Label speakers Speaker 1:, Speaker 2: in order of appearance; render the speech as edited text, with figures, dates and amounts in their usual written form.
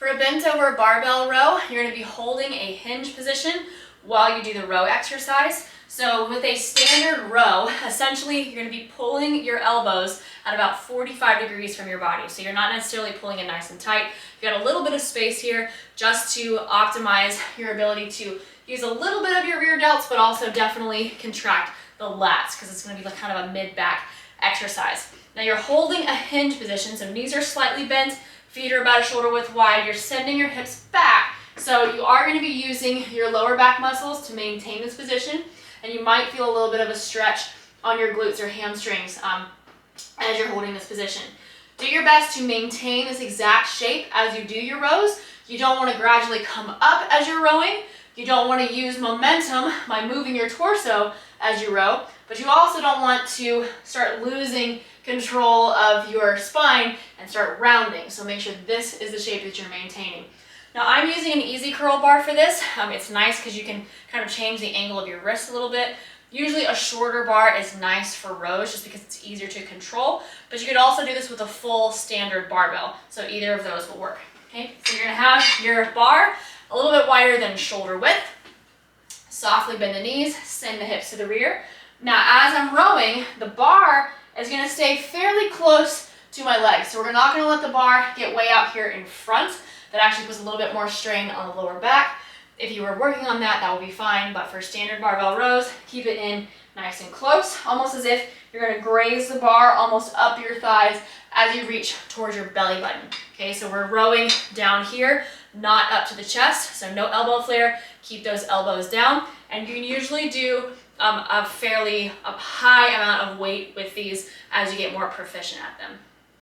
Speaker 1: For a bent over barbell row, you're going to be holding a hinge position while you do the row exercise. So with a standard row, essentially you're going to be pulling your elbows at about 45 degrees from your body. So you're not necessarily pulling it nice and tight. You got a little bit of space here just to optimize your ability to use a little bit of your rear delts, but also definitely contract the lats because it's going to be like kind of a mid-back exercise. Now you're holding a hinge position, so knees are slightly bent, feet are about a shoulder width wide. You're sending your hips back. So you are going to be using your lower back muscles to maintain this position. And you might feel a little bit of a stretch on your glutes or hamstrings as you're holding this position. Do your best to maintain this exact shape as you do your rows. You don't want to gradually come up as you're rowing. You don't want to use momentum by moving your torso as you row, but you also don't want to start losing control of your spine and start rounding. So make sure this is the shape that you're maintaining. Now I'm using an easy curl bar for this. It's nice because you can kind of change the angle of your wrist a little bit. Usually a shorter bar is nice for rows just because it's easier to control, but you could also do this with a full standard barbell. So either of those will work. Okay, so you're gonna have your bar a little bit wider than shoulder width. Softly bend the knees, send the hips to the rear. Now as I'm rowing, the bar is gonna stay fairly close to my legs. So we're not gonna let the bar get way out here in front. That actually puts a little bit more strain on the lower back. If you were working on that, that will be fine, but for standard barbell rows, keep it in nice and close, almost as if you're gonna graze the bar almost up your thighs as you reach towards your belly button. Okay, so we're rowing down here, not up to the chest, so no elbow flare, keep those elbows down, and you can usually do a fairly high amount of weight with these as you get more proficient at them.